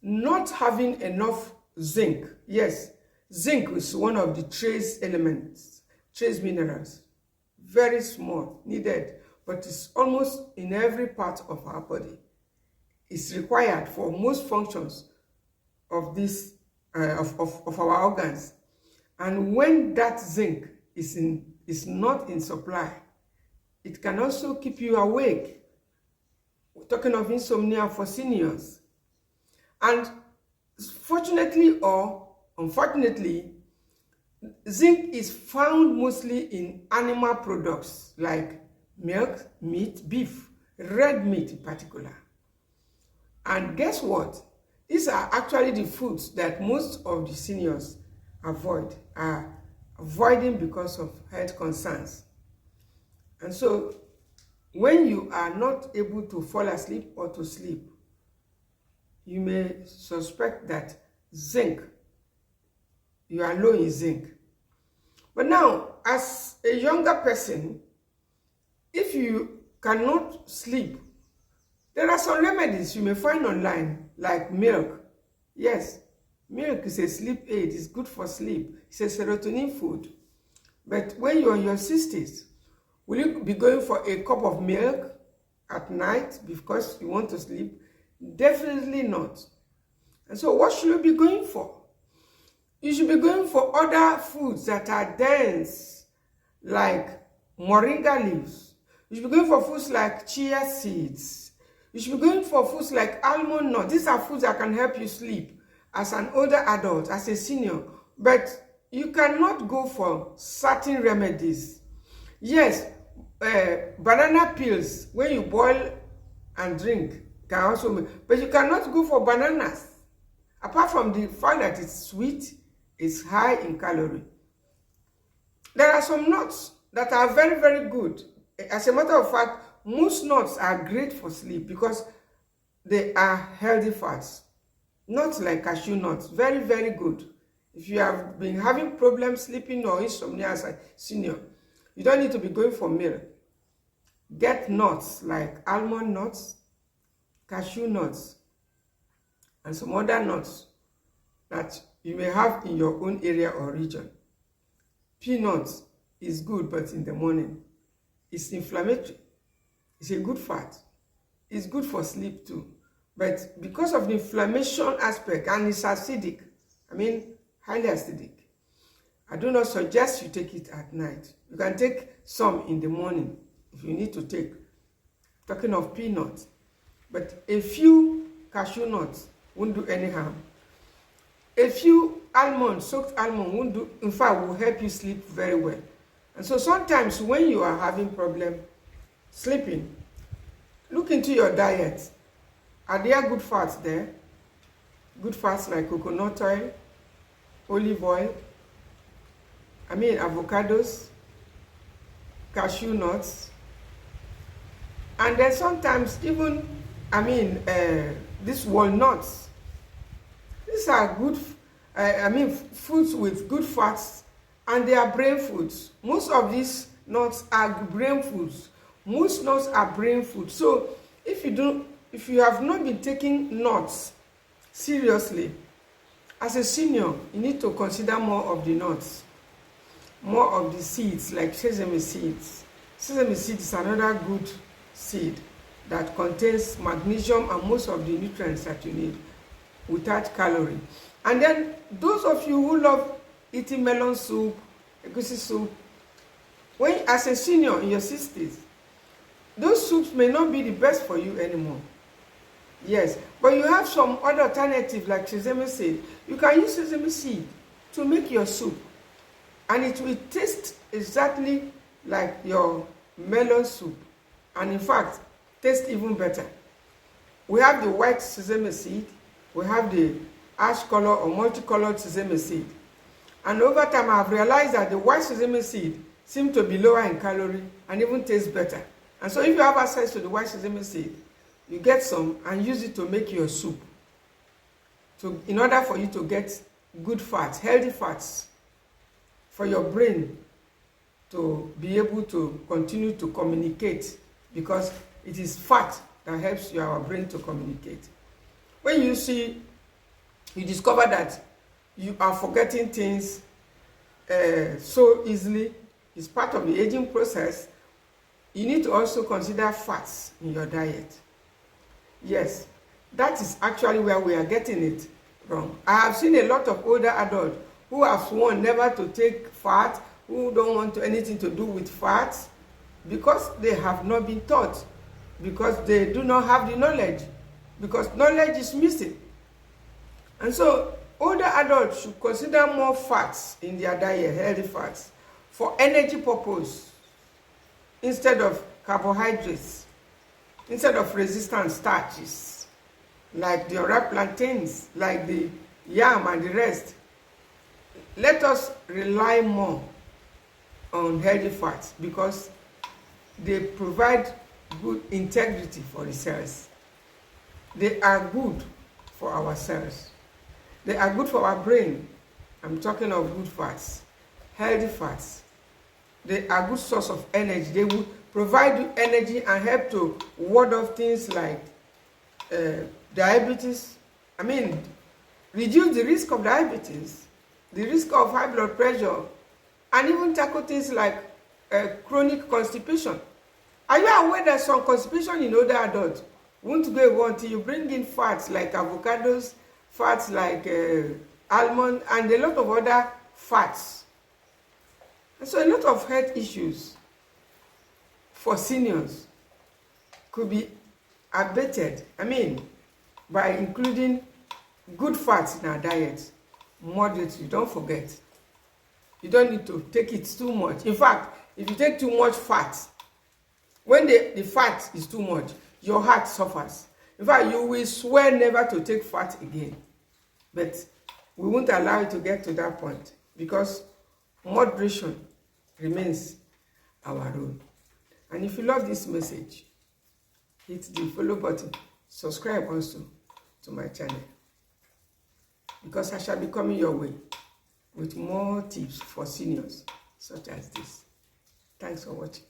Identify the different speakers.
Speaker 1: not having enough zinc. Yes, zinc is one of the trace elements, trace minerals. Very small, needed, but it's almost in every part of our body. It's required for most functions of this of our organs. And when that zinc is not in supply, it can also keep you awake. We're talking of insomnia for seniors. And fortunately or unfortunately, zinc is found mostly in animal products like milk, meat, beef, red meat in particular. And guess what? These are actually the foods that most of the seniors are avoiding because of health concerns. And so when you are not able to fall asleep or to sleep, you may suspect that you are low in zinc. But now, as a younger person, if you cannot sleep, there are some remedies you may find online, like milk. Yes, milk is a sleep aid. It's good for sleep. It's a serotonin food. But when you're in your 60s, will you be going for a cup of milk at night because you want to sleep? Definitely not. And so what should you be going for? You should be going for other foods that are dense, like moringa leaves. You should be going for foods like chia seeds. You should be going for foods like almond nuts. These are foods that can help you sleep as an older adult, as a senior. But you cannot go for certain remedies. Yes, banana peels, when you boil and drink, can also make, but you cannot go for bananas. Apart from the fact that it's sweet, it's high in calorie. There are some nuts that are very, very good. As a matter of fact, most nuts are great for sleep because they are healthy fats. Nuts like cashew nuts, very, very good. If you have been having problems sleeping or insomnia as a senior, you don't need to be going for milk. Get nuts like almond nuts, cashew nuts, and some other nuts that you may have in your own area or region. Peanuts is good, but in the morning. It's inflammatory. It's a good fat. It's good for sleep too. But because of the inflammation aspect, and it's acidic, highly acidic, I do not suggest you take it at night. You can take some in the morning if you need to take. Talking of peanuts. But a few cashew nuts won't do any harm. A few almonds, soaked almond won't do, in fact, will help you sleep very well. And so sometimes when you are having problem sleeping, look into your diet. Are there good fats there? Good fats like coconut oil, olive oil, avocados, cashew nuts, and then sometimes even, these walnuts. These are good, foods with good fats, and they are brain foods. Most of these nuts are brain foods. Most nuts are brain food. So if you have not been taking nuts seriously, as a senior, you need to consider more of the nuts, more of the seeds, like sesame seeds. Sesame seed is another good seed that contains magnesium and most of the nutrients that you need without calorie. And then those of you who love eating melon soup, egusi soup, when as a senior in your 60s, those soups may not be the best for you anymore. Yes, but you have some other alternative like sesame seed. You can use sesame seed to make your soup, and it will taste exactly like your melon soup, and in fact taste even better. We have the white sesame seed, we have the ash color or multicolored sesame seed, and over time I have realized that the white sesame seed seems to be lower in calorie and even tastes better. And so if you have access to the white sesame seed, you get some and use it to make your soup, in order for you to get good fats, healthy fats, for your brain to be able to continue to communicate, because it is fat that helps our brain to communicate. When you see you discover that you are forgetting things so easily, it's part of the aging process, you need to also consider fats in your diet. Yes, that is actually where we are getting it wrong. I have seen a lot of older adults who have sworn never to take fat, who don't want anything to do with fats, because they have not been taught, because they do not have the knowledge, because knowledge is missing. And so older adults should consider more fats in their diet, healthy fats, for energy purpose, instead of carbohydrates, instead of resistant starches, like the ripe plantains, like the yam and the rest. Let us rely more on healthy fats because they provide good integrity for the cells. They are good for our cells. They are good for our brain. I'm talking of good fats, healthy fats. They are good source of energy. They will provide you energy and help to ward off things like diabetes. I mean, reduce the risk of diabetes, the risk of high blood pressure, and even tackle things like chronic constipation. Are you aware that some constipation in older adults won't go away until you bring in fats like avocados, fats like almond, and a lot of other fats? And so a lot of health issues for seniors could be abated, by including good fats in our diet moderately. Don't forget, you don't need to take it too much. In fact, if you take too much fat, when the fat is too much, your heart suffers. In fact, you will swear never to take fat again. But we won't allow it to get to that point because moderation remains our rule. And if you love this message, hit the follow button, subscribe also to my channel, because I shall be coming your way with more tips for seniors such as this. Thanks for watching.